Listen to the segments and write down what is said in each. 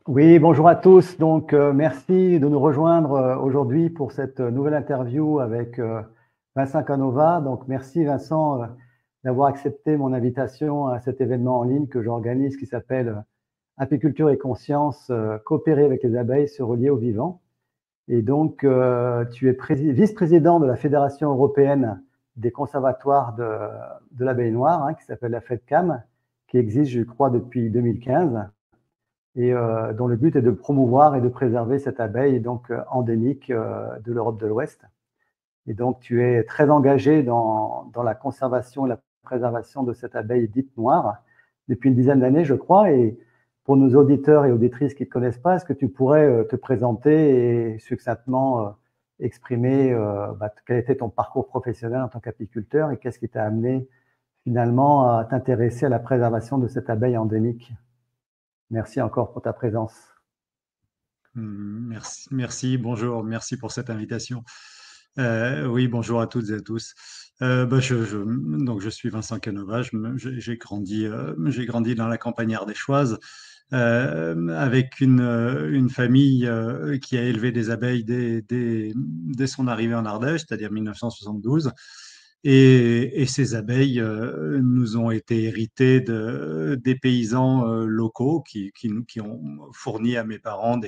Oui, bonjour à tous. Donc, merci de nous rejoindre aujourd'hui pour cette nouvelle interview avec Vincent Canova. Donc, merci Vincent d'avoir accepté mon invitation à cet événement en ligne que j'organise qui s'appelle Apiculture et conscience, coopérer avec les abeilles, se relier au vivant. Et donc, tu es vice-président de la Fédération européenne des conservatoires de l'abeille noire, hein, qui s'appelle la FEDCAM, qui existe, je crois, depuis 2015 et dont le but est de promouvoir et de préserver cette abeille donc endémique de l'Europe de l'Ouest. Et donc, tu es très engagé dans la conservation et la préservation de cette abeille dite noire depuis une dizaine d'années, je crois. Et pour nos auditeurs et auditrices qui ne te connaissent pas, est-ce que tu pourrais te présenter et succinctement exprimer quel était ton parcours professionnel en tant qu'apiculteur et qu'est-ce qui t'a amené finalement à t'intéresser à la préservation de cette abeille endémique? Merci encore pour ta présence. Merci, bonjour, merci pour cette invitation. Oui, bonjour à toutes et à tous. Donc je suis Vincent Canova, j'ai grandi dans la campagne ardéchoise avec une famille qui a élevé des abeilles dès son arrivée en Ardèche, c'est-à-dire 1972. Et ces abeilles nous ont été héritées des paysans locaux qui ont fourni à mes parents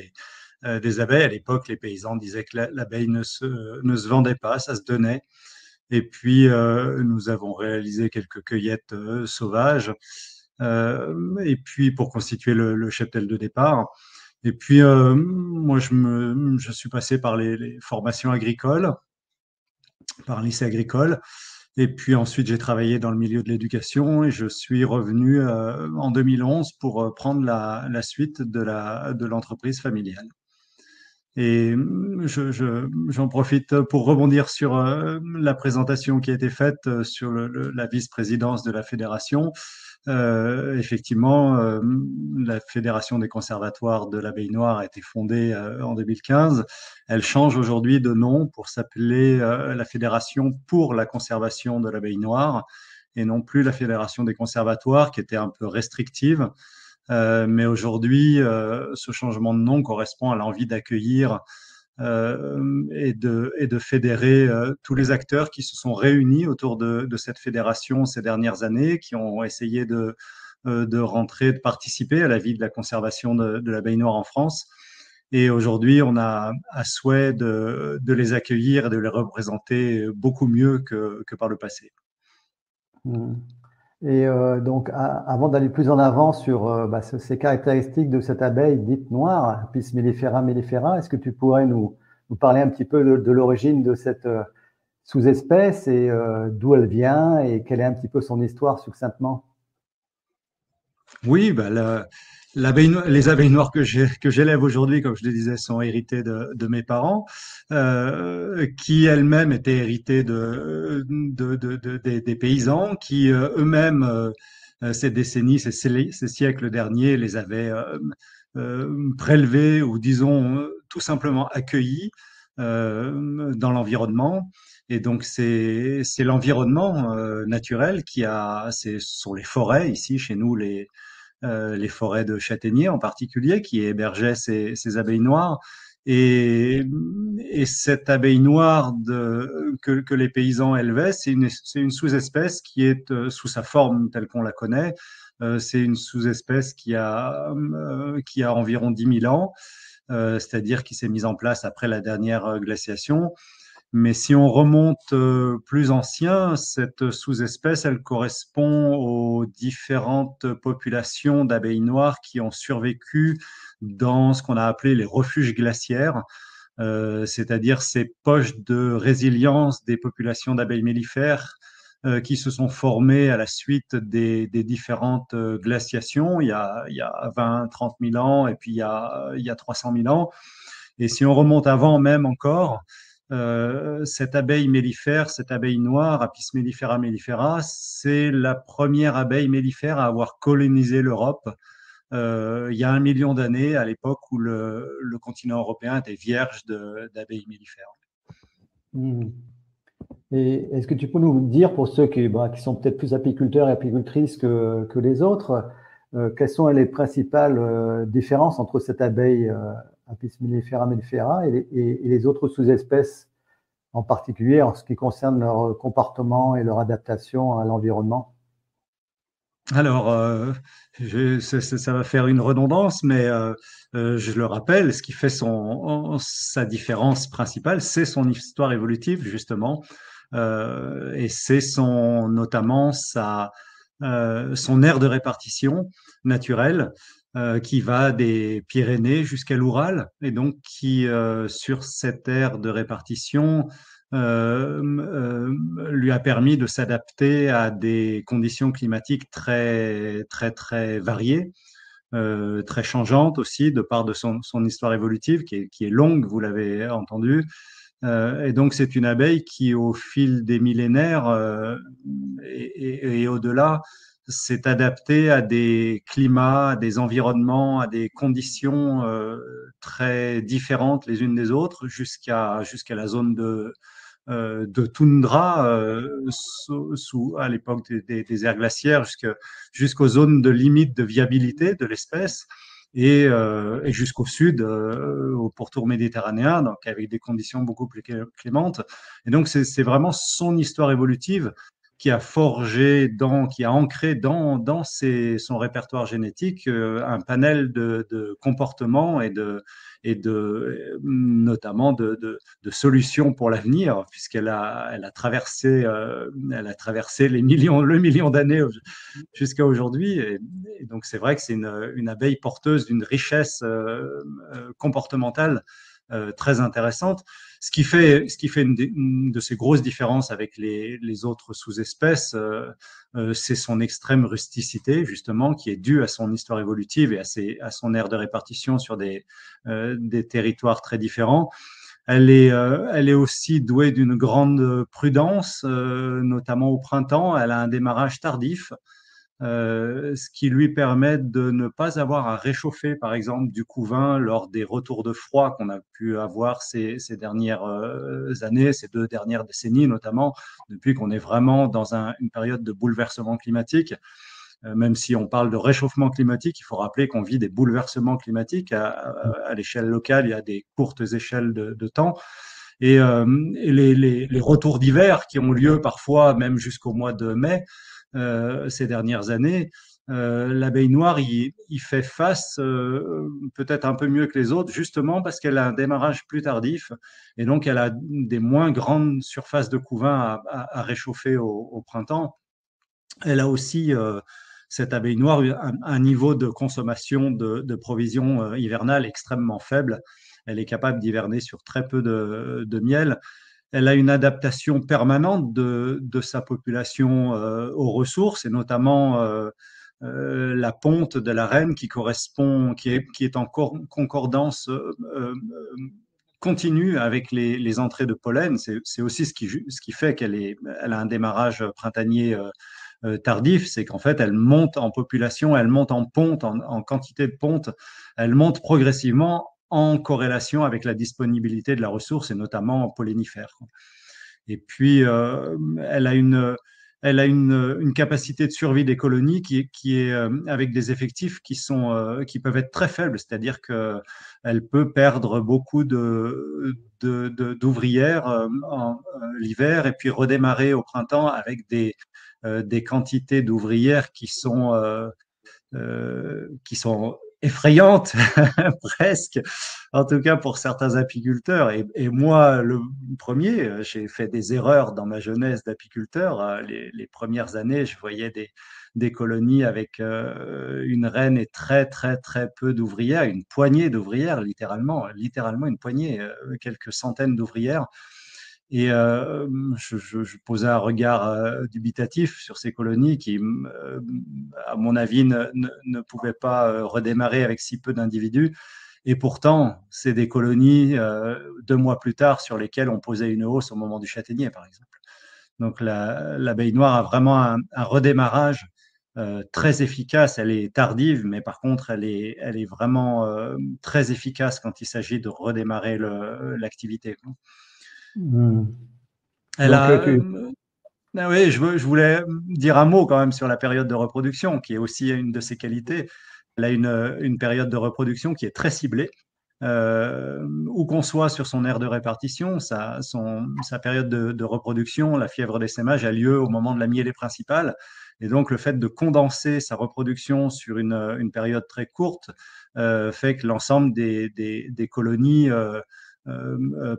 des abeilles. À l'époque, les paysans disaient que l'abeille ne se vendait pas, ça se donnait. Et puis, nous avons réalisé quelques cueillettes sauvages, et puis pour constituer le cheptel de départ. Et puis, moi, je suis passé par les formations agricoles, par un lycée agricole. Et puis ensuite, j'ai travaillé dans le milieu de l'éducation et je suis revenu en 2011 pour prendre la suite de l'entreprise familiale. Et j'en profite pour rebondir sur la présentation qui a été faite sur la vice-présidence de la fédération. Effectivement, la Fédération des conservatoires de l'abeille noire a été fondée en 2015. Elle change aujourd'hui de nom pour s'appeler la Fédération pour la conservation de l'abeille noire et non plus la Fédération des conservatoires qui était un peu restrictive. Mais aujourd'hui, ce changement de nom correspond à l'envie d'accueillir et de fédérer tous les acteurs qui se sont réunis autour de cette fédération ces dernières années, qui ont essayé de rentrer, de participer à la vie de la conservation de l'abeille noire en France. Et aujourd'hui, on a à souhait de les accueillir et de les représenter beaucoup mieux que par le passé. Et donc, avant d'aller plus en avant sur ces caractéristiques de cette abeille dite noire, Apis mellifera mellifera, est-ce que tu pourrais nous parler un petit peu de l'origine de cette sous-espèce et d'où elle vient et quelle est un petit peu son histoire succinctement? Oui, les abeilles noires que j'élève aujourd'hui, comme je le disais, sont héritées de mes parents, qui elles-mêmes étaient héritées des paysans, qui eux-mêmes, ces décennies, ces siècles derniers, les avaient prélevés ou disons tout simplement accueillis dans l'environnement. Et donc c'est l'environnement naturel ce sont les forêts ici chez nous les forêts de châtaigniers en particulier, qui hébergeaient ces abeilles noires. Et, et cette abeille noire que les paysans élevaient, c'est une sous-espèce qui est sous sa forme telle qu'on la connaît. C'est une sous-espèce qui a environ 10 000 ans, c'est-à-dire qui s'est mise en place après la dernière glaciation. Mais si on remonte plus ancien, cette sous-espèce, elle correspond aux différentes populations d'abeilles noires qui ont survécu dans ce qu'on a appelé les refuges glaciaires, c'est-à-dire ces poches de résilience des populations d'abeilles mellifères qui se sont formées à la suite des différentes glaciations. Il y a 20, 30 000 ans et puis il y a 300 000 ans. Et si on remonte avant même encore, cette abeille mellifère, cette abeille noire, Apis mellifera mellifera, c'est la première abeille mellifère à avoir colonisé l'Europe il y a 1 million d'années, à l'époque où le continent européen était vierge d'abeilles mellifères. Hmm. Et est-ce que tu peux nous dire, pour ceux qui sont peut-être plus apiculteurs et apicultrices que les autres, quelles sont les principales différences entre cette abeille Apis mellifera mellifera et les autres sous-espèces, en particulier en ce qui concerne leur comportement et leur adaptation à l'environnement? Alors, ça va faire une redondance, mais je le rappelle, ce qui fait sa différence principale, c'est son histoire évolutive, justement, et c'est notamment son aire de répartition naturelle, qui va des Pyrénées jusqu'à l'Oural, et donc qui, sur cette aire de répartition, lui a permis de s'adapter à des conditions climatiques très, très, très variées, très changeantes aussi, de par de son histoire évolutive qui est longue, vous l'avez entendu. Et donc, c'est une abeille qui, au fil des millénaires et au-delà, s'est adaptée à des climats, à des environnements, à des conditions très différentes les unes des autres, jusqu'à la zone de toundra à l'époque des aires glaciaires, jusqu'aux zones de limite de viabilité de l'espèce. Et jusqu'au sud, au pourtour méditerranéen, donc avec des conditions beaucoup plus clémentes. Et donc, c'est vraiment son histoire évolutive qui a forgé, qui a ancré dans son répertoire génétique un panel de comportements notamment de solutions pour l'avenir, puisqu'elle elle a traversé le million d'années jusqu'à aujourd'hui. Et donc, c'est vrai que c'est une abeille porteuse d'une richesse comportementale très intéressante. Ce qui fait une de ces grosses différences avec les autres sous-espèces, c'est son extrême rusticité, justement, qui est due à son histoire évolutive et à son aire de répartition sur des territoires très différents. Elle est aussi douée d'une grande prudence, notamment au printemps. Elle a un démarrage tardif, ce qui lui permet de ne pas avoir à réchauffer, par exemple, du couvain lors des retours de froid qu'on a pu avoir ces dernières années, ces 2 dernières décennies notamment, depuis qu'on est vraiment dans une période de bouleversement climatique. Même si on parle de réchauffement climatique, il faut rappeler qu'on vit des bouleversements climatiques à l'échelle locale, il y a des courtes échelles de temps. Et les retours d'hiver qui ont lieu parfois même jusqu'au mois de mai ces dernières années, l'abeille noire il fait face peut-être un peu mieux que les autres, justement parce qu'elle a un démarrage plus tardif et donc elle a des moins grandes surfaces de couvain à réchauffer au printemps. Elle a aussi, cette abeille noire, un niveau de consommation de provisions hivernales extrêmement faible. Elle est capable d'hiverner sur très peu de miel. Elle a une adaptation permanente de sa population aux ressources, et notamment la ponte de la reine qui est en concordance continue avec les entrées de pollen. C'est aussi ce qui fait elle a un démarrage printanier tardif, c'est qu'en fait, elle monte en population, elle monte en ponte, en quantité de ponte, elle monte progressivement en corrélation avec la disponibilité de la ressource, et notamment pollinifère. Et puis, elle a une capacité de survie des colonies qui est avec des effectifs qui peuvent être très faibles, c'est-à-dire qu'elle peut perdre beaucoup d'ouvrières l'hiver et puis redémarrer au printemps avec des quantités d'ouvrières qui sont effrayantes presque, en tout cas pour certains apiculteurs. Et moi, le premier, j'ai fait des erreurs dans ma jeunesse d'apiculteur. Les premières années, je voyais des colonies avec une reine et très, très, très peu d'ouvrières, une poignée d'ouvrières, littéralement une poignée, quelques centaines d'ouvrières. Et je posais un regard dubitatif sur ces colonies qui, à mon avis, ne pouvaient pas redémarrer avec si peu d'individus. Et pourtant, c'est des colonies 2 mois plus tard sur lesquelles on posait une hausse au moment du châtaignier, par exemple. Donc l'abeille noire a vraiment un redémarrage très efficace. Elle est tardive, mais par contre, elle est vraiment très efficace quand il s'agit de redémarrer l'activité. Hmm. Elle Donc, a, Ah oui, je voulais dire un mot quand même sur la période de reproduction, qui est aussi une de ses qualités. Elle a une période de reproduction qui est très ciblée. Où qu'on soit sur son aire de répartition, sa période de reproduction, la fièvre d'essaimage, a lieu au moment de la mielée principale. Et donc, le fait de condenser sa reproduction sur une période très courte fait que l'ensemble des colonies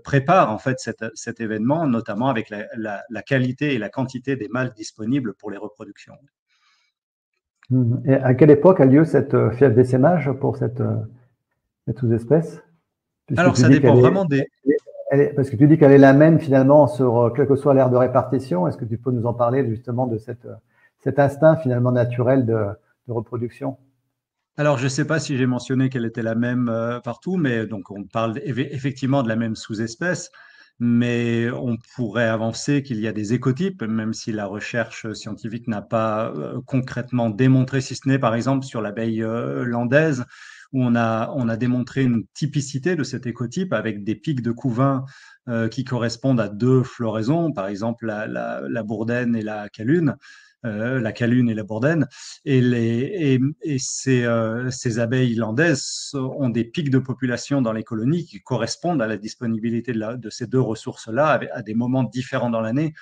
prépare en fait cet événement, notamment avec la qualité et la quantité des mâles disponibles pour les reproductions. Et à quelle époque a lieu cette fièvre d'essaimage pour cette sous-espèce? Puisque Alors, tu ça dis dépend qu'elle vraiment parce que tu dis qu'elle est la même finalement sur quelle que soit l'aire de répartition. Est-ce que tu peux nous en parler justement de cet instinct finalement naturel de reproduction? Alors, je ne sais pas si j'ai mentionné qu'elle était la même partout, mais donc on parle effectivement de la même sous-espèce, mais on pourrait avancer qu'il y a des écotypes, même si la recherche scientifique n'a pas concrètement démontré, si ce n'est par exemple sur l'abeille landaise, où on a démontré une typicité de cet écotype avec des pics de couvain qui correspondent à deux floraisons, par exemple la bourdaine et la calune. La calune et la bourdaine, et ces abeilles landaises ont des pics de population dans les colonies qui correspondent à la disponibilité de ces deux ressources-là à des moments différents dans l'année.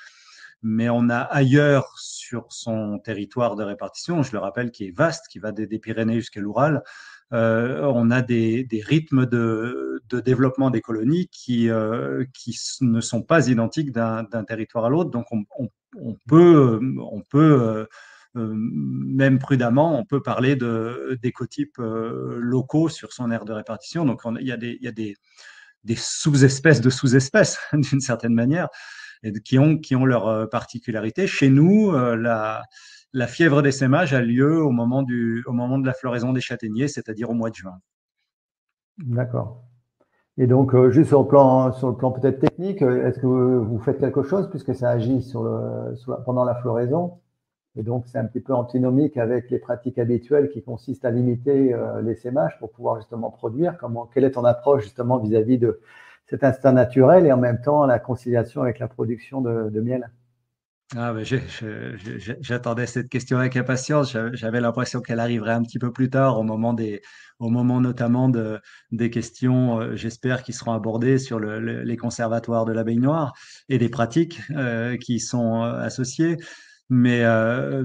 Mais on a ailleurs sur son territoire de répartition, je le rappelle, qui est vaste, qui va des Pyrénées jusqu'à l'Oural, on a des rythmes de développement des colonies qui ne sont pas identiques d'un territoire à l'autre. Donc, on peut même prudemment, on peut parler d'écotypes locaux sur son aire de répartition. Donc, il y a des sous-espèces de sous-espèces, d'une certaine manière, et qui ont leurs particularités. Chez nous, la fièvre d'essaimage a lieu au moment de la floraison des châtaigniers, c'est-à-dire au mois de juin. D'accord. Et donc, juste sur le plan peut-être technique, est-ce que vous faites quelque chose puisque ça agit pendant la floraison? Et donc, c'est un petit peu antinomique avec les pratiques habituelles qui consistent à limiter l'essaimage pour pouvoir justement produire. Quelle est ton approche justement vis-à-vis de cet instinct naturel et en même temps la conciliation avec la production de miel? Ah, ben, j'attendais cette question avec impatience. J'avais l'impression qu'elle arriverait un petit peu plus tard, au moment notamment des questions, j'espère, qui seront abordées sur les conservatoires de l'abeille noire et les pratiques qui y sont associées. Mais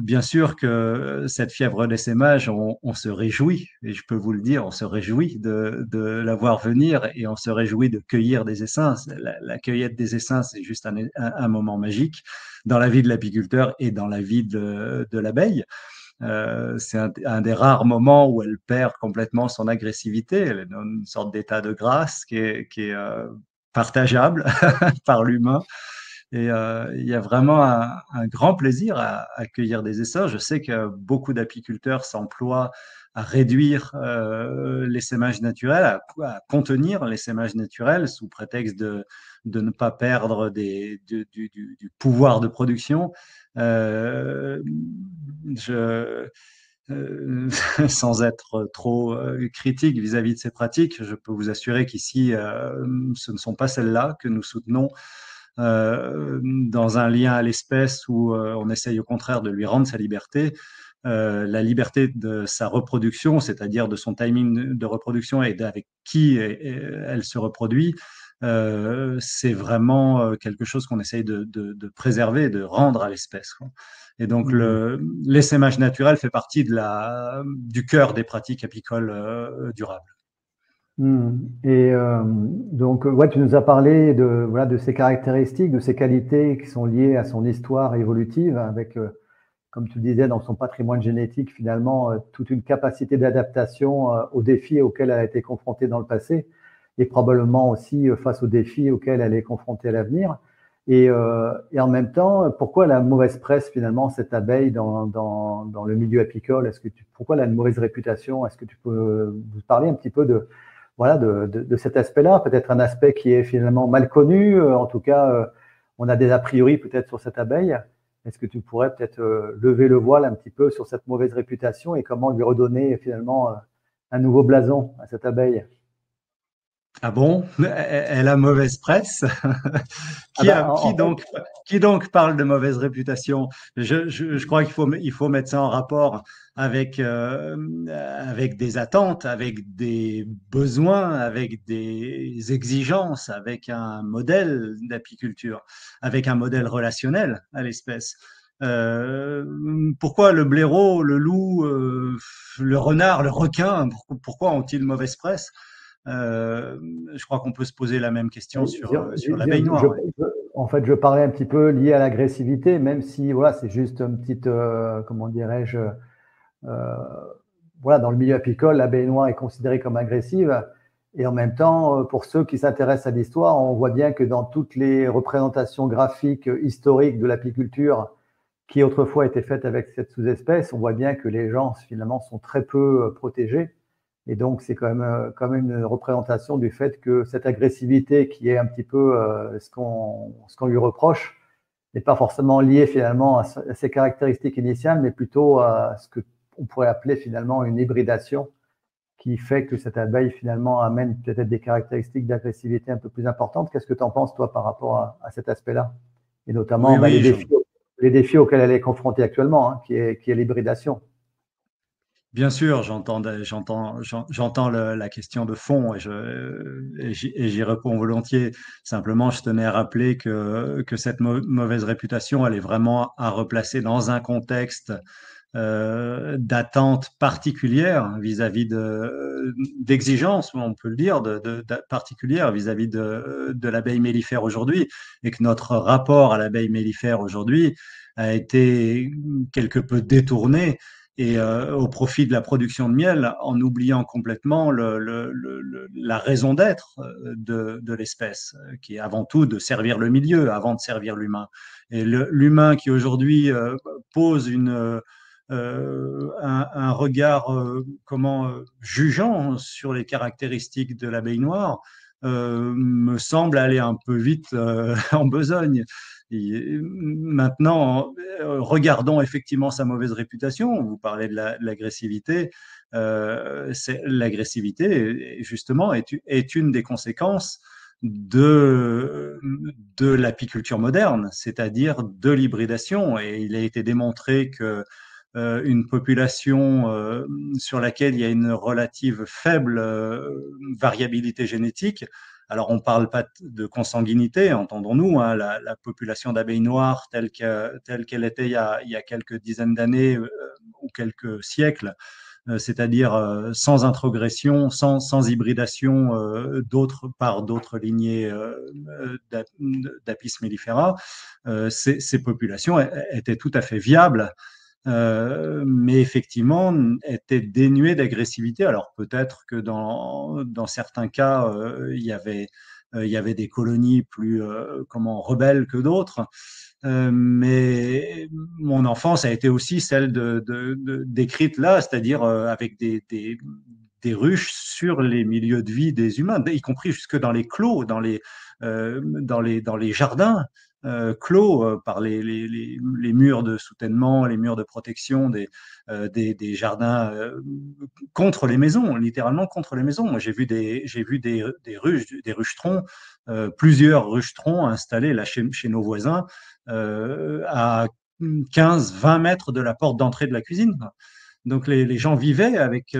bien sûr que cette fièvre d'essaimage, on se réjouit, et je peux vous le dire, on se réjouit de la voir venir et on se réjouit de cueillir des essaims. La cueillette des essaims, c'est juste un moment magique dans la vie de l'apiculteur et dans la vie de l'abeille. C'est un des rares moments où elle perd complètement son agressivité. Elle est dans une sorte d'état de grâce qui est partageable par l'humain. Et il y a vraiment un grand plaisir à cueillir des essaims. Je sais que beaucoup d'apiculteurs s'emploient à réduire l'essaimage naturel, à contenir l'essaimage naturel sous prétexte de ne pas perdre du pouvoir de production. Euh, je, Sans être trop critique vis-à-vis de ces pratiques, je peux vous assurer qu'ici, ce ne sont pas celles-là que nous soutenons dans un lien à l'espèce où on essaye au contraire de lui rendre sa liberté. La liberté de sa reproduction, c'est-à-dire de son timing de reproduction et avec qui elle se reproduit, c'est vraiment quelque chose qu'on essaye de préserver, de rendre à l'espèce. Et donc, Hmm. l'essaimage naturel fait partie du cœur des pratiques apicoles durables. Et donc, ouais, tu nous as parlé voilà, de ses caractéristiques, de ses qualités qui sont liées à son histoire évolutive, avec, comme tu le disais, dans son patrimoine génétique, finalement, toute une capacité d'adaptation aux défis auxquels elle a été confrontée dans le passé, et probablement aussi face aux défis auxquels elle est confrontée à l'avenir. Et en même temps, pourquoi la mauvaise presse, finalement, cette abeille dans le milieu apicole? Pourquoi elle a une mauvaise réputation? Est-ce que tu peux vous parler un petit peu voilà, de cet aspect-là, peut-être un aspect qui est finalement mal connu. En tout cas, on a des a priori peut-être sur cette abeille. Est-ce que tu pourrais peut-être lever le voile un petit peu sur cette mauvaise réputation et comment lui redonner finalement un nouveau blason à cette abeille? Ah bon? Elle a mauvaise presse? Ah bah, en fait, Qui donc parle de mauvaise réputation? Je crois il faut mettre ça en rapport avec, avec des attentes, avec des besoins, avec des exigences, avec un modèle d'apiculture, avec un modèle relationnel à l'espèce. Euh, Pourquoi le blaireau, le loup, le renard, le requin, pourquoi ont-ils mauvaise presse? Euh, je crois qu'on peut se poser la même question sur l'abeille noire. Ouais. en fait, je parlais un petit peu lié à l'agressivité, même si voilà, c'est juste une petite, comment dirais-je, euh, voilà, dans le milieu apicole, l'abeille noire est considérée comme agressive. Et en même temps, pour ceux qui s'intéressent à l'histoire, on voit bien que dans toutes les représentations graphiques historiques de l'apiculture qui autrefois étaient faites avec cette sous-espèce, on voit bien que les gens finalement sont très peu protégés. Et donc, c'est quand même une représentation du fait que cette agressivité qui est un petit peu ce qu'on lui reproche n'est pas forcément liée finalement à ses caractéristiques initiales, mais plutôt à ce que on pourrait appeler finalement une hybridation qui fait que cette abeille finalement amène peut-être des caractéristiques d'agressivité un peu plus importantes. Qu'est-ce que tu en penses toi par rapport à cet aspect-là? Et notamment Oui, oui, les défis auxquels elle est confrontée actuellement, hein, qui est l'hybridation. bien sûr, j'entends la question de fond et j'y réponds volontiers. Simplement, je tenais à rappeler que cette mauvaise réputation, elle est vraiment à replacer dans un contexte d'attente particulière vis-à-vis d'exigences, on peut le dire, particulières vis-à-vis de l'abeille mellifère aujourd'hui, et que notre rapport à l'abeille mellifère aujourd'hui a été quelque peu détourné et au profit de la production de miel, en oubliant complètement la raison d'être de l'espèce, qui est avant tout de servir le milieu avant de servir l'humain. Et l'humain qui aujourd'hui pose un regard jugeant sur les caractéristiques de l'abeille noire me semble aller un peu vite en besogne. Et maintenant, regardons effectivement sa mauvaise réputation. Vous parlez de l'agressivité. L'agressivité, justement, est une des conséquences de, de l'apiculture moderne, c'est-à-dire de l'hybridation. Et il a été démontré que une population sur laquelle il y a une relative faible variabilité génétique. Alors, on ne parle pas de consanguinité, entendons-nous, hein, la population d'abeilles noires telle qu'elle était il y a quelques dizaines d'années ou quelques siècles, c'est-à-dire sans introgression, sans hybridation par d'autres lignées d'Apis mellifera, ces populations étaient tout à fait viables mais effectivement était dénué d'agressivité. Alors peut-être que dans certains cas, il y avait des colonies plus rebelles que d'autres, mais mon enfance a été aussi celle décrite là, c'est-à-dire avec des ruches sur les milieux de vie des humains, y compris jusque dans les clos, dans les jardins clos par les murs de soutènement, les murs de protection des jardins contre les maisons, littéralement contre les maisons. Moi, j'ai vu des ruchetrons, plusieurs ruchetrons installés là chez nos voisins à 15-20 mètres de la porte d'entrée de la cuisine. Donc les gens vivaient avec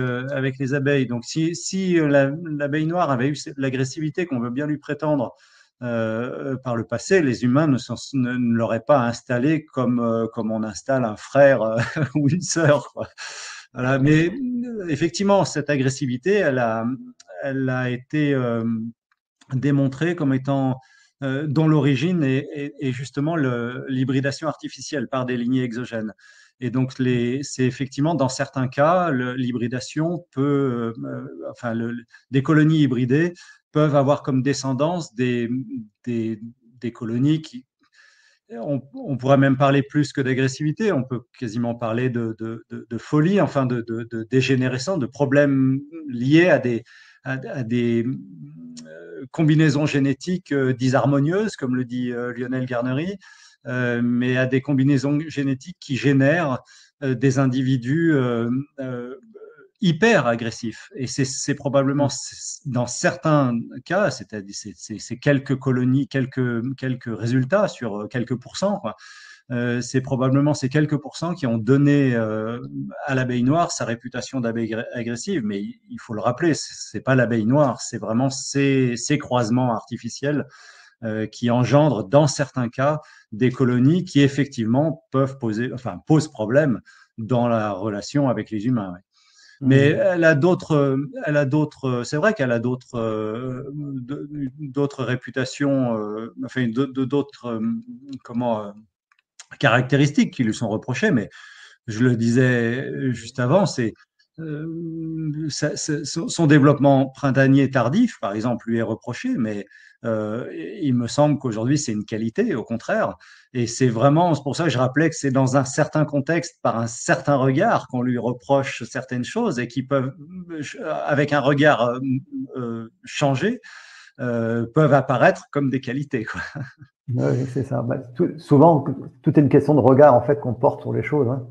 les abeilles. Donc si l'abeille noire avait eu l'agressivité qu'on veut bien lui prétendre par le passé, les humains ne l'auraient pas installé comme on installe un frère ou une sœur, quoi. Voilà. Mais effectivement, cette agressivité, elle a été démontrée comme étant dont l'origine est justement l'hybridation artificielle par des lignées exogènes. Et donc, c'est effectivement, dans certains cas, l'hybridation enfin, des colonies hybridées peuvent avoir comme descendance des, des colonies qui, on pourrait même parler plus que d'agressivité, on peut quasiment parler de folie, enfin de dégénérescence, de problèmes liés à des combinaisons génétiques disharmonieuses, comme le dit Lionel Garnery, mais à des combinaisons génétiques qui génèrent des individus hyper agressif. Et c'est probablement dans certains cas, c'est-à-dire c'est quelques colonies, quelques résultats sur quelques pourcents, quoi. C'est probablement ces quelques pourcents qui ont donné à l'abeille noire sa réputation d'abeille agressive. Mais il faut le rappeler, c'est pas l'abeille noire, c'est vraiment ces croisements artificiels qui engendrent dans certains cas des colonies qui effectivement posent problème dans la relation avec les humains. Ouais. Mais c'est vrai qu'elle a d'autres réputations, enfin d'autres caractéristiques qui lui sont reprochées. Mais je le disais juste avant, son développement printanier tardif, par exemple, lui est reproché, mais il me semble qu'aujourd'hui, c'est une qualité, au contraire. Et c'est pour ça que je rappelais que c'est dans un certain contexte, par un certain regard, qu'on lui reproche certaines choses et qui peuvent, avec un regard changé, peuvent apparaître comme des qualités, quoi. Oui, c'est ça. Bah, souvent, tout est une question de regard en fait qu'on porte sur les choses. Hein.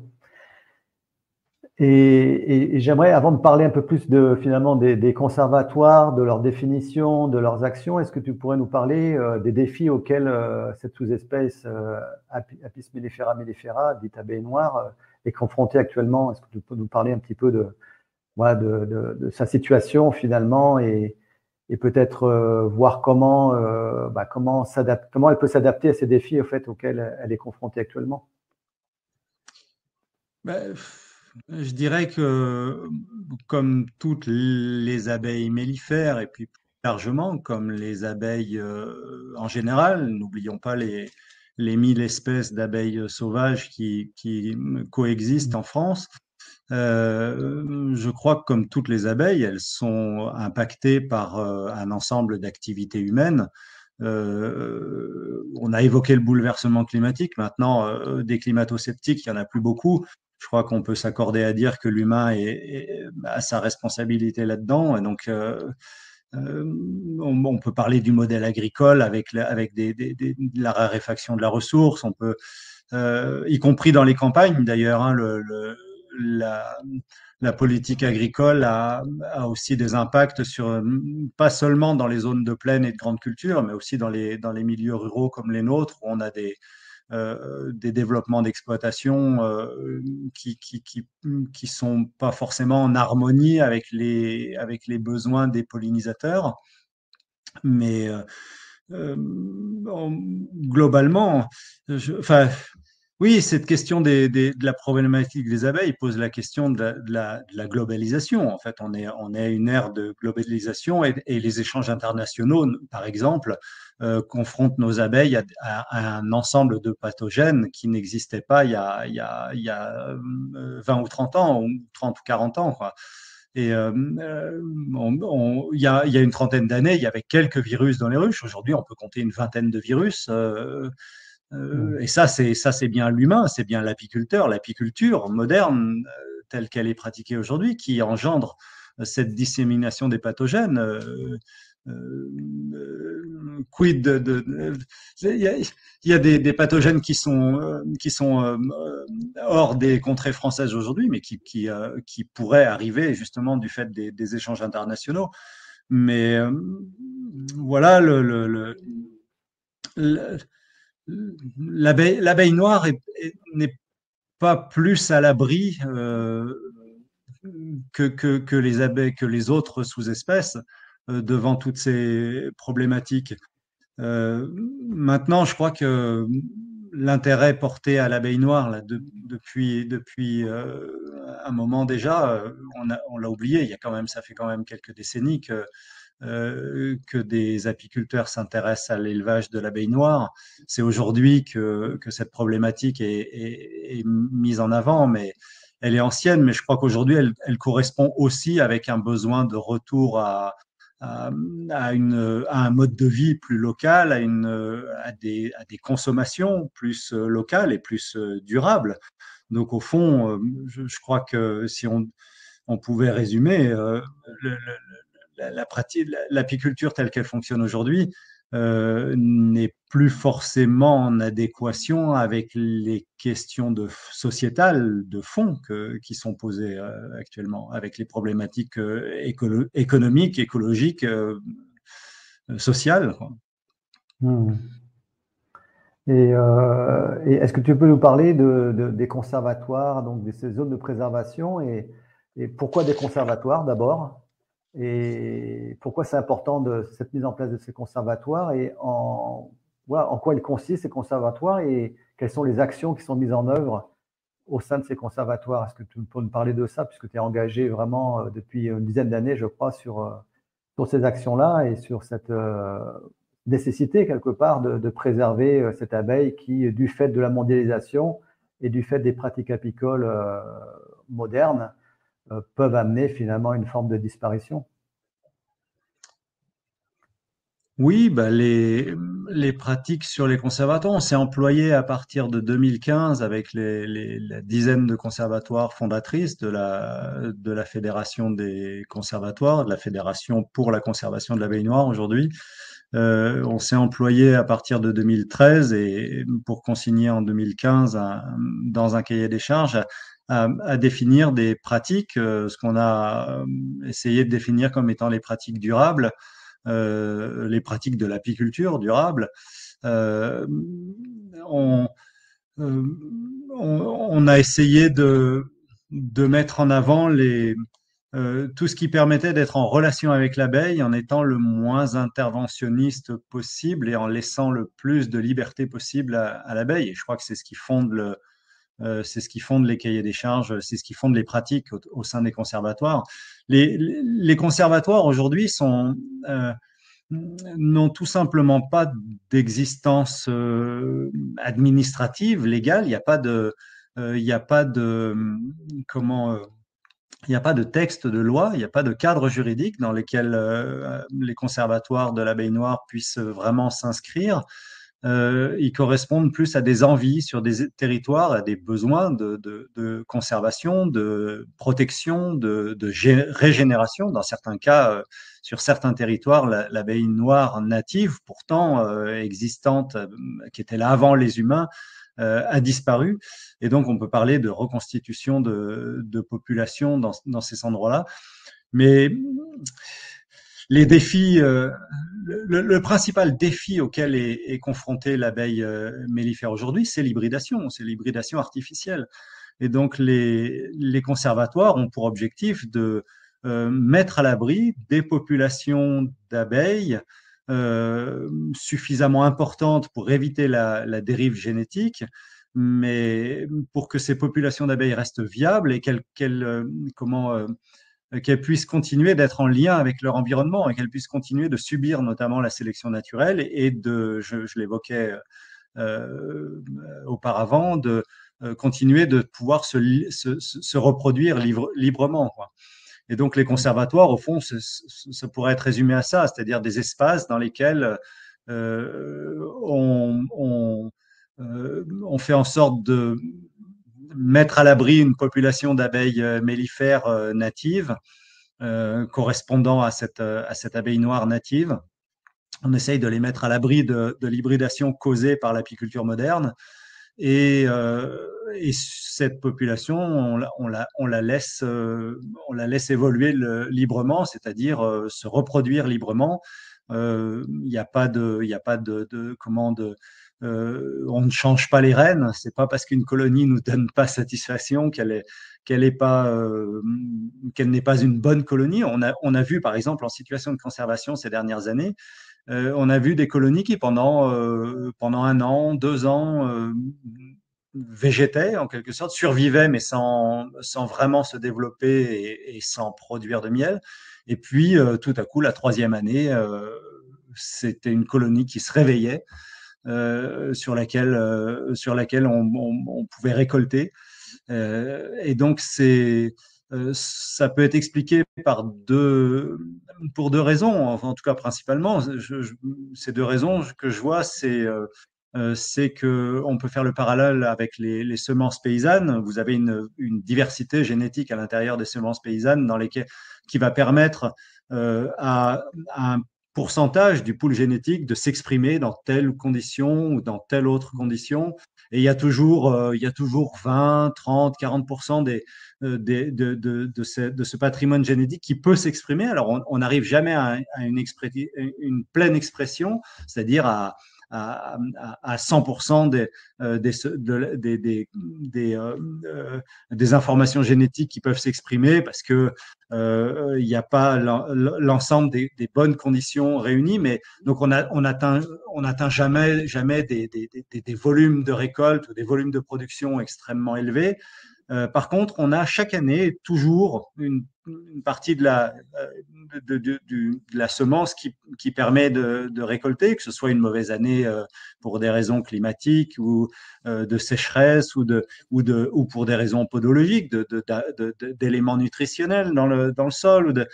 Et j'aimerais, avant de parler un peu plus finalement des conservatoires, de leur définition, de leurs actions, est-ce que tu pourrais nous parler des défis auxquels cette sous-espèce Apis mellifera mellifera, dite abeille noire, est confrontée actuellement? Est-ce que tu peux nous parler un petit peu de sa situation finalement et peut-être voir comment elle peut s'adapter à ces défis au fait auxquels elle est confrontée actuellement? Ben, je dirais que, comme toutes les abeilles mellifères, et puis plus largement, comme les abeilles en général, n'oublions pas les 1000 espèces d'abeilles sauvages qui coexistent en France. Je crois que comme toutes les abeilles, elles sont impactées par un ensemble d'activités humaines. On a évoqué le bouleversement climatique. Maintenant, des climato-sceptiques, il n'y en a plus beaucoup. Je crois qu'on peut s'accorder à dire que l'humain a sa responsabilité là-dedans. Et donc, on peut parler du modèle agricole avec la raréfaction de la ressource. On peut, y compris dans les campagnes d'ailleurs, hein, la, la politique agricole a aussi des impacts pas seulement dans les zones de plaine et de grande culture, mais aussi dans les milieux ruraux comme les nôtres, où on a des développements d'exploitation qui sont pas forcément en harmonie avec les besoins des pollinisateurs. Mais globalement, enfin, oui, cette question de la problématique des abeilles pose la question de la globalisation. En fait, on est à une ère de globalisation et les échanges internationaux, par exemple, confrontent nos abeilles à un ensemble de pathogènes qui n'existaient pas il y a 20 ou 30 ans, ou 30 ou 40 ans, quoi. Et il y a une trentaine d'années, il y avait quelques virus dans les ruches. Aujourd'hui, on peut compter une vingtaine de virus. Et ça, c'est bien l'humain, c'est bien l'apiculture moderne telle qu'elle est pratiquée aujourd'hui, qui engendre cette dissémination des pathogènes. Quid il y a des pathogènes qui sont hors des contrées françaises aujourd'hui, mais qui pourraient arriver justement du fait des échanges internationaux. Mais voilà, l'abeille noire n'est pas plus à l'abri que les autres sous-espèces devant toutes ces problématiques. Maintenant, je crois que l'intérêt porté à l'abeille noire là, depuis un moment déjà, on l'a oublié. Ça fait quand même quelques décennies que des apiculteurs s'intéressent à l'élevage de l'abeille noire. C'est aujourd'hui que cette problématique est mise en avant, mais elle est ancienne. Mais je crois qu'aujourd'hui, elle correspond aussi avec un besoin de retour à un mode de vie plus local, à des consommations plus locales et plus durables. Donc, au fond, je crois que si on pouvait résumer, l'apiculture telle qu'elle fonctionne aujourd'hui n'est plus forcément en adéquation avec les questions sociétales de fond qui sont posées actuellement, avec les problématiques économiques, écologiques, sociales. Hmm. Et est-ce que tu peux nous parler des conservatoires, donc de ces zones de préservation, et pourquoi des conservatoires d'abord? Et pourquoi c'est important de cette mise en place de ces conservatoires et voilà, en quoi ils consistent ces conservatoires et quelles sont les actions qui sont mises en œuvre au sein de ces conservatoires? Est-ce que tu peux nous parler de ça puisque tu es engagé vraiment depuis une dizaine d'années, je crois, sur ces actions-là et sur cette nécessité quelque part de préserver cette abeille qui, du fait de la mondialisation et du fait des pratiques apicoles modernes, peuvent amener finalement une forme de disparition. Oui, bah les pratiques sur les conservatoires, on s'est employé à partir de 2015 avec la dizaine de conservatoires fondatrices de la Fédération des conservatoires, de la Fédération pour la conservation de l'abeille noire aujourd'hui. On s'est employé à partir de 2013 et pour consigner en 2015 dans un cahier des charges à définir des pratiques, ce qu'on a essayé de définir comme étant les pratiques durables, les pratiques de l'apiculture durable. Euh, on, euh, on a essayé de mettre en avant tout ce qui permettait d'être en relation avec l'abeille en étant le moins interventionniste possible et en laissant le plus de liberté possible à l'abeille. Et je crois que c'est ce qui fonde c'est ce qui fonde les cahiers des charges, c'est ce qui fonde les pratiques au sein des conservatoires. Les conservatoires aujourd'hui n'ont tout simplement pas d'existence administrative, légale. Il n'y a pas il n'y a pas de, comment, il n'y a pas de texte de loi, il n'y a pas de cadre juridique dans lequel les conservatoires de l'abeille noire puissent vraiment s'inscrire. Ils correspondent plus à des envies sur des territoires, à des besoins de conservation, de protection, régénération. Dans certains cas, sur certains territoires, l'abeille noire native, pourtant existante, qui était là avant les humains, a disparu. Et donc, on peut parler de reconstitution de population dans ces endroits-là. Mais les défis, le principal défi auquel est confrontée l'abeille mellifère aujourd'hui, c'est l'hybridation artificielle. Et donc, les conservatoires ont pour objectif de mettre à l'abri des populations d'abeilles suffisamment importantes pour éviter la dérive génétique, mais pour que ces populations d'abeilles restent viables et qu'elles puissent continuer d'être en lien avec leur environnement et qu'elles puissent continuer de subir notamment la sélection naturelle et je l'évoquais auparavant, de continuer de pouvoir se reproduire librement, quoi. Et donc les conservatoires, au fond, ça pourrait être résumé à ça, c'est-à-dire des espaces dans lesquels on fait en sorte de mettre à l'abri une population d'abeilles mellifères natives correspondant à cette abeille noire native. On essaye de les mettre à l'abri de l'hybridation causée par l'apiculture moderne. Et cette population, on la laisse évoluer librement, c'est-à-dire se reproduire librement. Il n'y a pas on ne change pas les rênes. C'est pas parce qu'une colonie nous donne pas satisfaction qu'elle n'est pas une bonne colonie. On a vu par exemple en situation de conservation ces dernières années, on a vu des colonies qui pendant 1 an, 2 ans végétaient en quelque sorte, survivaient mais sans vraiment se développer et sans produire de miel. Et puis tout à coup, la troisième année, c'était une colonie qui se réveillait, sur laquelle on pouvait récolter. Et donc ça peut être expliqué pour deux raisons, enfin, en tout cas principalement. Ces deux raisons que je vois, c'est qu'on peut faire le parallèle avec les semences paysannes. Vous avez une diversité génétique à l'intérieur des semences paysannes qui va permettre à un pourcentage du pool génétique de s'exprimer dans telle condition ou dans telle autre condition. Et il y a toujours 20, 30, 40% de ce patrimoine génétique qui peut s'exprimer. Alors, on n'arrive jamais à une pleine expression, c'est-à-dire à 100% des informations génétiques qui peuvent s'exprimer parce que il n'y a pas l'ensemble des bonnes conditions réunies, mais donc on atteint jamais des volumes de récolte ou des volumes de production extrêmement élevés. Par contre, on a chaque année toujours une partie de la semence qui permet de récolter, que ce soit une mauvaise année pour des raisons climatiques ou de sécheresse ou pour des raisons podologiques, d'éléments nutritionnels dans le sol.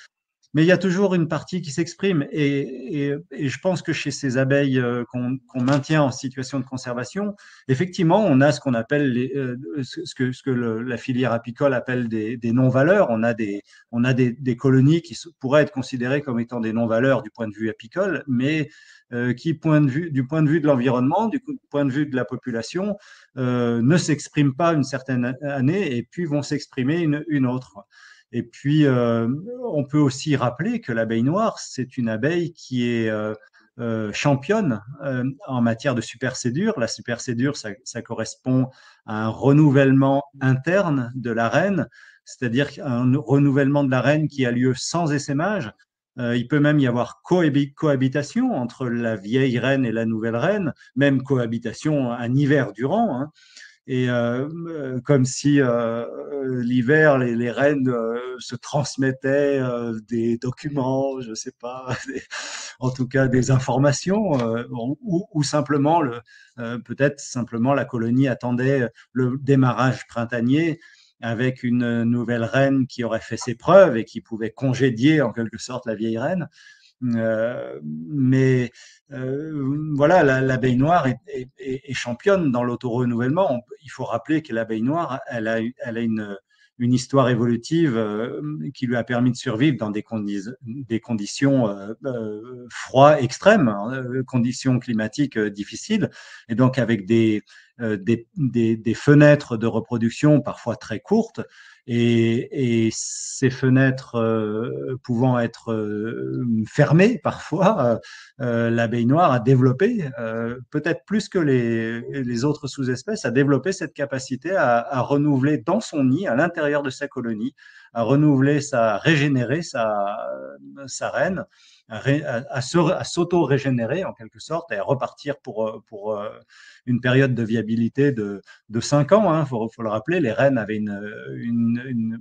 Mais il y a toujours une partie qui s'exprime et je pense que chez ces abeilles qu'on maintient en situation de conservation, effectivement, on a ce qu'on appelle ce que la filière apicole appelle des non-valeurs. On a des colonies qui pourraient être considérées comme étant des non-valeurs du point de vue apicole, mais qui, du point de vue de l'environnement, du point de vue de la population, ne s'expriment pas une certaine année et puis vont s'exprimer une autre. Et puis, on peut aussi rappeler que l'abeille noire, c'est une abeille qui est championne en matière de supersédure. La supersédure, ça correspond à un renouvellement interne de la reine, c'est-à-dire un renouvellement de la reine qui a lieu sans essaimage. Il peut même y avoir cohabitation entre la vieille reine et la nouvelle reine, même cohabitation un hiver durant, hein. Et comme si l'hiver, les reines se transmettaient des documents, je sais pas, en tout cas des informations, ou simplement peut-être simplement la colonie attendait le démarrage printanier avec une nouvelle reine qui aurait fait ses preuves et qui pouvait congédier en quelque sorte la vieille reine. Mais voilà, l'abeille noire est championne dans l'auto-renouvellement. Il faut rappeler que l'abeille noire, elle a une histoire évolutive qui lui a permis de survivre dans des conditions froides extrêmes, hein, conditions climatiques difficiles, et donc avec des fenêtres de reproduction parfois très courtes. Et ces fenêtres pouvant être fermées parfois, l'abeille noire a développé, peut-être plus que les autres sous-espèces, a développé cette capacité à renouveler dans son nid, à l'intérieur de sa colonie, à renouveler, régénérer sa reine, à s'auto-régénérer en quelque sorte et à repartir pour une période de viabilité de 5 ans. Hein, faut le rappeler, les reines avaient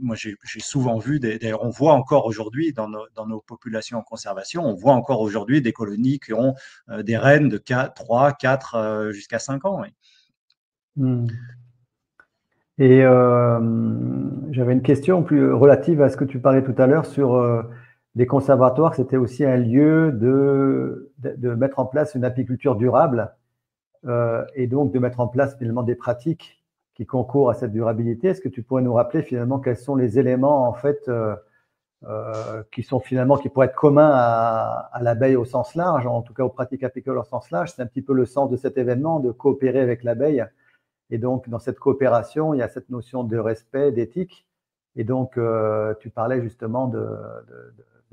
moi j'ai souvent vu, d'ailleurs on voit encore aujourd'hui dans nos populations en conservation, on voit encore aujourd'hui des colonies qui ont des reines de 3, 4 jusqu'à 5 ans. Oui. Et j'avais une question plus relative à ce que tu parlais tout à l'heure sur les conservatoires. C'était aussi un lieu de mettre en place une apiculture durable et donc de mettre en place finalement des pratiques qui concourent à cette durabilité. Est-ce que tu pourrais nous rappeler finalement quels sont les éléments en fait qui pourraient être communs à l'abeille au sens large, en tout cas aux pratiques apicoles au sens large? C'est un petit peu le sens de cet événement, de coopérer avec l'abeille. Et donc, dans cette coopération, il y a cette notion de respect, d'éthique. Et donc, tu parlais justement de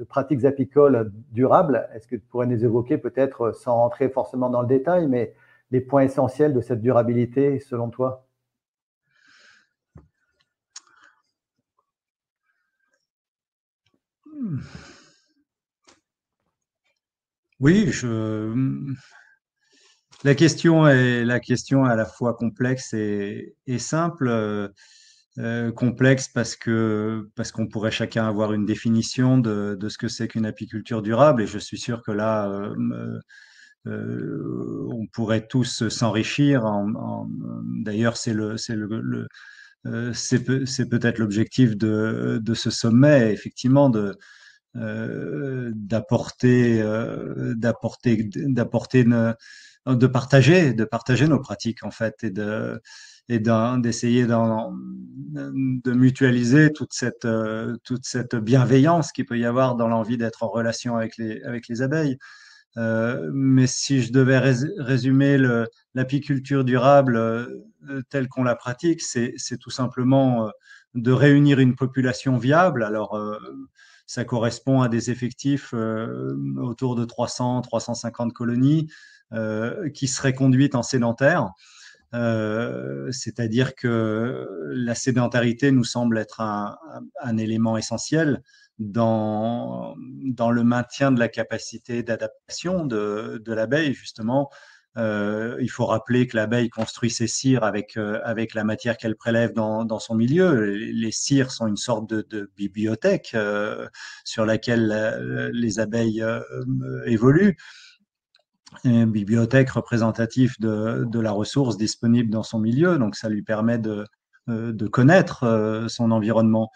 pratiques apicoles durables. Est-ce que tu pourrais nous évoquer peut-être, sans rentrer forcément dans le détail, mais les points essentiels de cette durabilité selon toi? Oui, la question est à la fois complexe et simple. Complexe parce qu'on pourrait chacun avoir une définition de ce que c'est qu'une apiculture durable, et je suis sûr que là on pourrait tous s'enrichir. D'ailleurs, c'est peut-être l'objectif de ce sommet, effectivement, d'apporter de partager nos pratiques en fait d'essayer de mutualiser toute cette bienveillance qu'il peut y avoir dans l'envie d'être en relation avec les abeilles. Mais si je devais résumer l'apiculture durable telle qu'on la pratique, c'est tout simplement de réunir une population viable. Alors, ça correspond à des effectifs autour de 300, 350 colonies qui seraient conduites en sédentaire. C'est-à-dire que la sédentarité nous semble être un élément essentiel dans le maintien de la capacité d'adaptation de l'abeille, justement. Il faut rappeler que l'abeille construit ses cires avec la matière qu'elle prélève dans son milieu. Les cires sont une sorte de bibliothèque sur laquelle les abeilles évoluent. Une bibliothèque représentative de la ressource disponible dans son milieu, donc ça lui permet de connaître son environnement.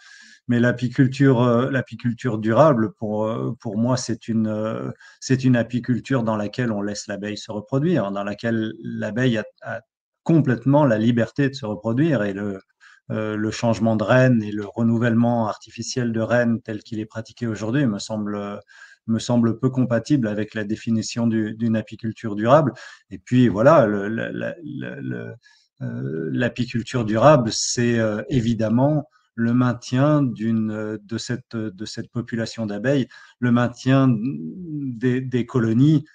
Mais l'apiculture durable, pour moi, c'est une apiculture dans laquelle on laisse l'abeille se reproduire, dans laquelle l'abeille a complètement la liberté de se reproduire et le changement de reine et le renouvellement artificiel de reine tel qu'il est pratiqué aujourd'hui me semble peu compatible avec la définition d'une apiculture durable. Et puis voilà, l'apiculture durable, c'est évidemment le maintien de cette population d'abeilles, le maintien des colonies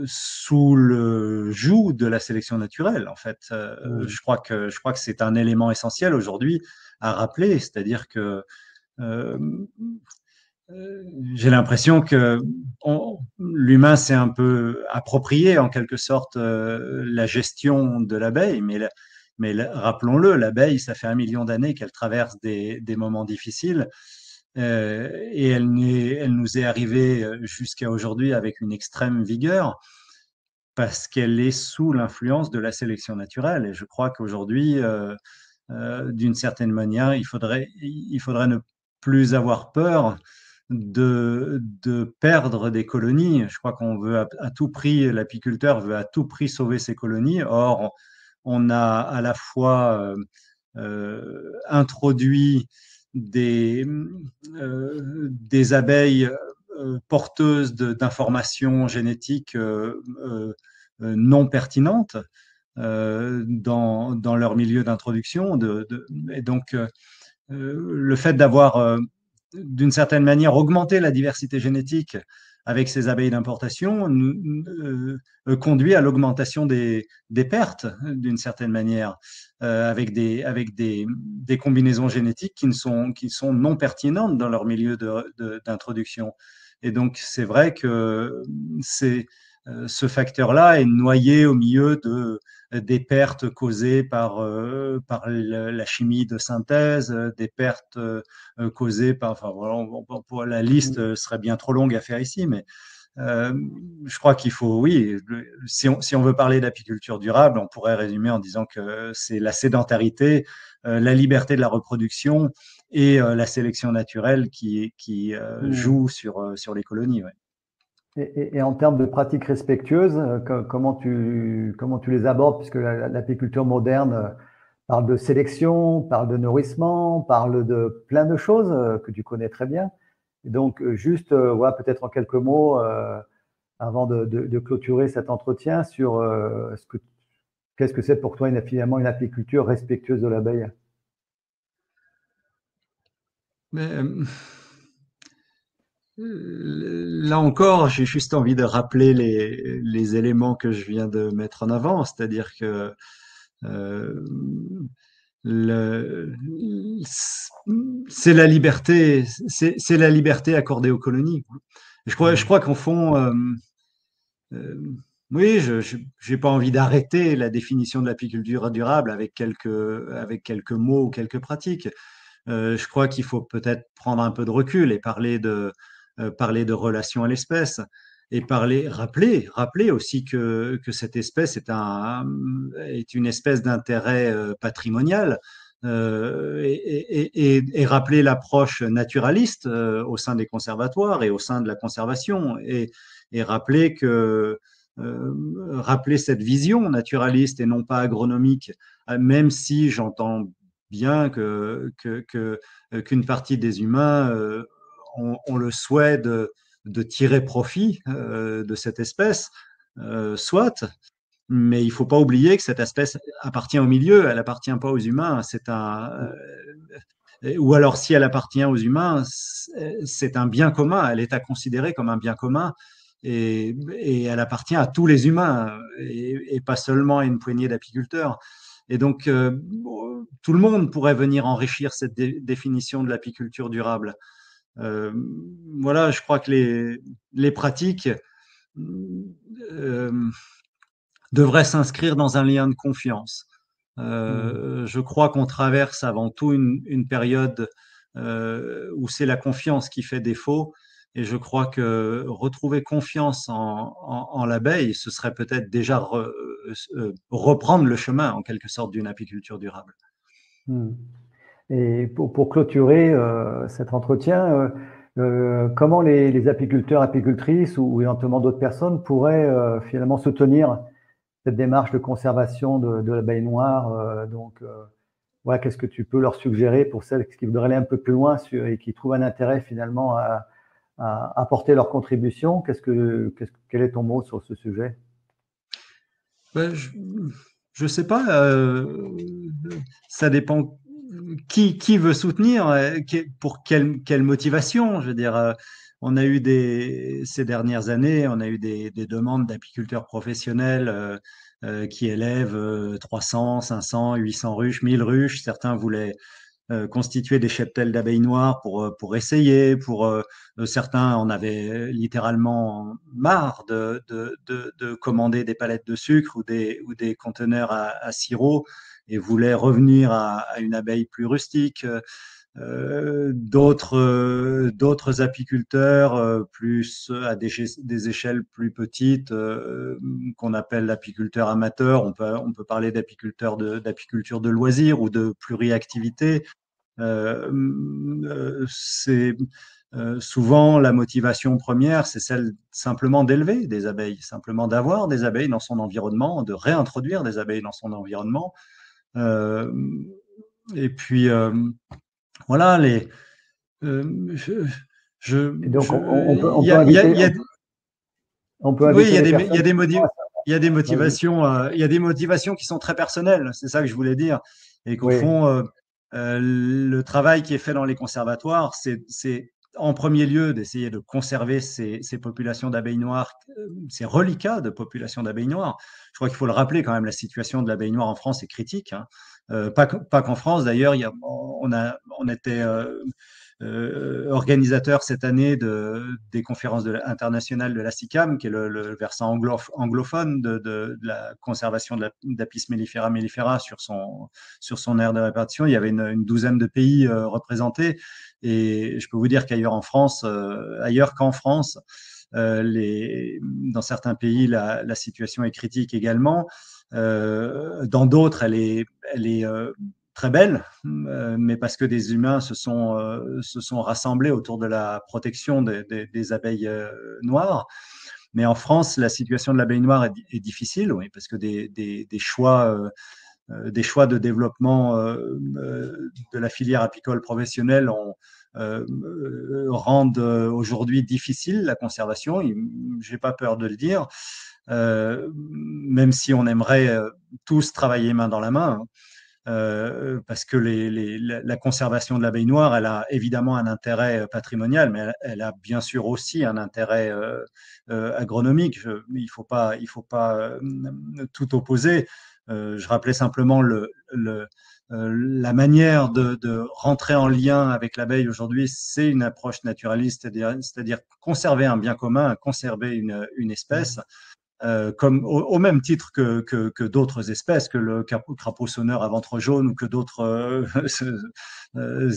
sous le joug de la sélection naturelle. En fait, je crois que c'est un élément essentiel aujourd'hui à rappeler, c'est-à-dire que euh, j'ai l'impression que l'humain s'est un peu approprié en quelque sorte la gestion de l'abeille, mais rappelons-le, l'abeille, ça fait 1 million d'années qu'elle traverse des moments difficiles et elle nous est arrivée jusqu'à aujourd'hui avec une extrême vigueur parce qu'elle est sous l'influence de la sélection naturelle. Et je crois qu'aujourd'hui, d'une certaine manière, il faudrait ne plus avoir peur de perdre des colonies. Je crois qu'on veut à tout prix, l'apiculteur veut à tout prix sauver ses colonies. Or, on a à la fois introduit des abeilles porteuses d'informations génétiques non pertinentes dans leur milieu d'introduction. Et donc, le fait d'avoir, d'une certaine manière, augmenté la diversité génétique avec ces abeilles d'importation conduit à l'augmentation des pertes, d'une certaine manière, avec des combinaisons génétiques qui sont non pertinentes dans leur milieu d'introduction. Et donc, c'est vrai que ce facteur-là est noyé au milieu des pertes causées par la chimie de synthèse, des pertes causées par, enfin voilà, la liste serait bien trop longue à faire ici, mais je crois qu'il faut, oui, si on veut parler d'apiculture durable, on pourrait résumer en disant que c'est la sédentarité, la liberté de la reproduction et la sélection naturelle qui joue sur les colonies. Ouais. Et en termes de pratiques respectueuses, comment tu les abordes, puisque l'apiculture moderne parle de sélection, parle de nourrissement, parle de plein de choses que tu connais très bien. Et donc, juste, voilà, peut-être en quelques mots, avant de clôturer cet entretien, sur qu'est-ce que c'est pour toi finalement une apiculture respectueuse de l'abeille? Mais, là encore, j'ai juste envie de rappeler les éléments que je viens de mettre en avant, c'est-à-dire que euh, le- c'est la liberté accordée aux colonies. Je crois qu'en fond, euh, oui, je j'ai pas envie d'arrêter la définition de l'apiculture durable avec quelques mots ou quelques pratiques. Je crois qu'il faut peut-être prendre un peu de recul et parler de relation à l'espèce et rappeler aussi que cette espèce est une espèce d'intérêt patrimonial et rappeler l'approche naturaliste au sein des conservatoires et au sein de la conservation et rappeler que rappeler cette vision naturaliste et non pas agronomique, même si j'entends bien qu'une partie des humains ont le souhait de tirer profit de cette espèce, soit, mais il ne faut pas oublier que cette espèce appartient au milieu, elle n'appartient pas aux humains. Ou alors, si elle appartient aux humains, c'est un bien commun, elle est à considérer comme un bien commun et elle appartient à tous les humains et pas seulement à une poignée d'apiculteurs. Et donc, tout le monde pourrait venir enrichir cette définition de l'apiculture durable. Euh, voilà, je crois que les pratiques euh, devraient s'inscrire dans un lien de confiance. Je crois qu'on traverse avant tout une période où c'est la confiance qui fait défaut. Et je crois que retrouver confiance en l'abeille, ce serait peut-être déjà reprendre le chemin, en quelque sorte, d'une apiculture durable. Et pour clôturer cet entretien, comment les apiculteurs, apicultrices ou éventuellement d'autres personnes pourraient finalement soutenir cette démarche de conservation de l'abeille noire voilà, qu'est-ce que tu peux leur suggérer pour celles qui voudraient aller un peu plus loin et qui trouvent un intérêt finalement à apporter leur contribution? Quel est ton mot sur ce sujet? Ben, je sais pas, ça dépend qui veut soutenir, pour quelle motivation. Je veux dire, on a eu ces dernières années, on a eu des demandes d'apiculteurs professionnels qui élèvent 300, 500, 800 ruches, 1000 ruches. Certains voulaient constituer des cheptels d'abeilles noires pour essayer. Certains en avaient littéralement marre de commander des palettes de sucre ou des conteneurs à sirop et voulaient revenir à une abeille plus rustique. D'autres apiculteurs plus à des échelles plus petites qu'on appelle l'apiculteur amateur. On peut parler d'apiculture de loisirs ou de pluriactivité. C'est souvent la motivation première, c'est celle simplement d'élever des abeilles, simplement d'avoir des abeilles dans son environnement, de réintroduire des abeilles dans son environnement. Euh, et puis voilà, Et donc, il y a, il y a- il y a- on peut oui, inviter les personnes. il y a des Vas-y. motivations, il y a des motivations qui sont très personnelles. C'est ça que je voulais dire, et qu'au Oui. fond, le travail qui est fait dans les conservatoires, c'est en premier lieu d'essayer de conserver ces populations d'abeilles noires, ces reliquats de populations d'abeilles noires. Je crois qu'il faut le rappeler quand même, la situation de l'abeille noire en France est critique, hein. Pas qu'en France d'ailleurs, on était organisateur cette année des conférences internationales de la SICAM, qui est le versant anglophone de la conservation d'Apis mellifera mellifera sur son aire de répartition. Il y avait une douzaine de pays représentés, et je peux vous dire qu'ailleurs ailleurs qu'en France, dans certains pays, la situation est critique également. Dans d'autres, elle est très belle, mais parce que des humains se sont rassemblés autour de la protection des abeilles noires. Mais en France, la situation de l'abeille noire est difficile, oui, parce que des choix de développement de la filière apicole professionnelle rendent aujourd'hui difficile la conservation. J'ai pas peur de le dire, même si on aimerait tous travailler main dans la main. Parce que la conservation de l'abeille noire, elle a évidemment un intérêt patrimonial, mais elle a bien sûr aussi un intérêt agronomique. Il faut pas tout opposer. Je rappelais simplement la manière de rentrer en lien avec l'abeille aujourd'hui, c'est une approche naturaliste, c'est-à-dire conserver un bien commun, conserver une espèce. Comme au même titre que d'autres espèces, que le crapaud sonneur à ventre jaune ou que d'autres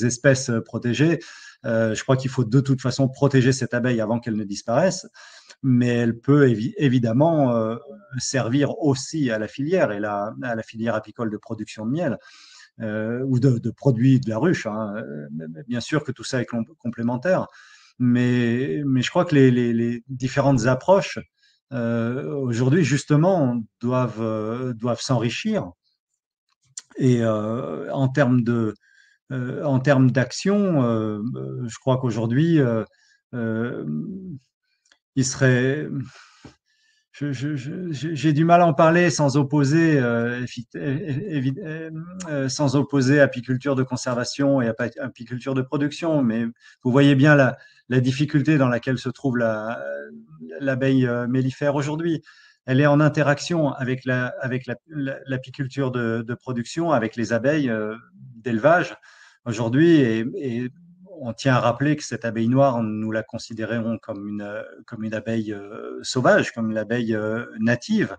espèces protégées. Je crois qu'il faut de toute façon protéger cette abeille avant qu'elle ne disparaisse, mais elle peut évidemment servir aussi à la filière à la filière apicole de production de miel. Ou de produits de la ruche, hein. Bien sûr que tout ça est complémentaire, mais je crois que les différentes approches aujourd'hui justement doivent s'enrichir. Et en termes d'action, je crois qu'aujourd'hui, euh, il serait j'ai du mal à en parler sans opposer, sans opposer apiculture de conservation et apiculture de production, mais vous voyez bien la difficulté dans laquelle se trouve l'abeille mellifère aujourd'hui. Elle est en interaction avec l'apiculture de production, avec les abeilles d'élevage aujourd'hui, et on tient à rappeler que cette abeille noire, nous la considérons comme une abeille sauvage, comme une abeille native.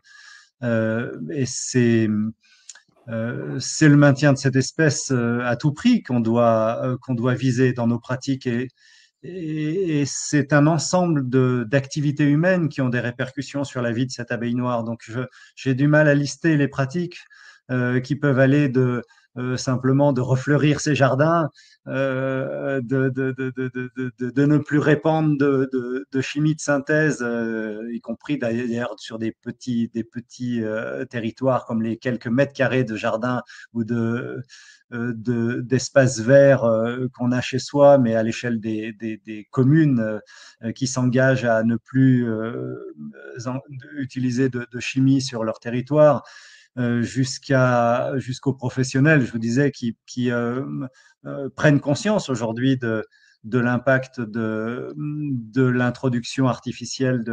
Et c'est le maintien de cette espèce à tout prix qu'on doit viser dans nos pratiques. Et c'est un ensemble d'activités humaines qui ont des répercussions sur la vie de cette abeille noire. Donc, j'ai du mal à lister les pratiques qui peuvent aller simplement de refleurir ses jardins, de ne plus répandre de chimie de synthèse, y compris d'ailleurs sur des petits territoires comme les quelques mètres carrés de jardin ou d'espaces verts qu'on a chez soi, mais à l'échelle des communes qui s'engagent à ne plus utiliser de chimie sur leur territoire. Jusqu'aux professionnels, je vous disais, qui prennent conscience aujourd'hui de l'impact de l'introduction artificielle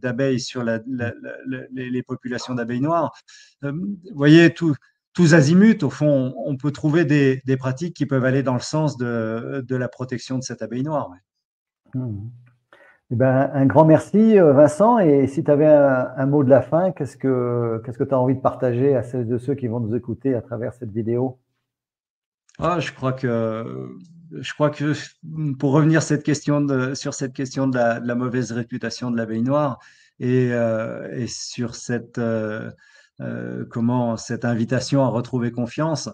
d'abeilles sur les populations d'abeilles noires. Vous voyez, tous azimuts, au fond, on peut trouver des pratiques qui peuvent aller dans le sens de la protection de cette abeille noire. Ouais. Eh ben, un grand merci, Vincent. Et si tu avais un mot de la fin, qu'est-ce que tu as envie de partager à celles de ceux qui vont nous écouter à travers cette vidéo? Je crois que pour revenir sur cette question de la mauvaise réputation de l'abeille noire et sur cette invitation à retrouver confiance,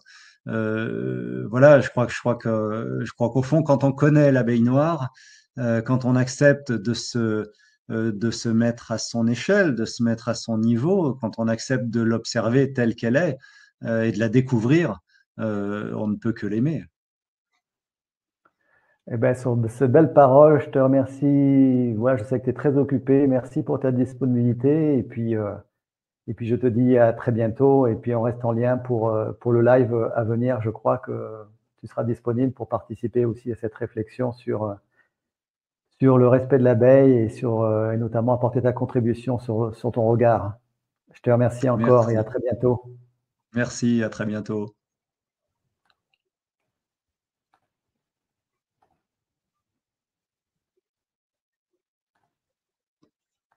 voilà, je crois qu'au fond, quand on connaît l'abeille noire, quand on accepte de se mettre à son échelle, de se mettre à son niveau, quand on accepte de l'observer telle qu'elle est et de la découvrir, on ne peut que l'aimer. Eh ben, sur ces belles paroles, je te remercie. Voilà, je sais que tu es très occupé. Merci pour ta disponibilité. Et puis, je te dis à très bientôt. Et puis, on reste en lien pour le live à venir. Je crois que tu seras disponible pour participer aussi à cette réflexion sur le respect de l'abeille et notamment apporter ta contribution sur ton regard. Je te remercie encore et à très bientôt. Merci, à très bientôt.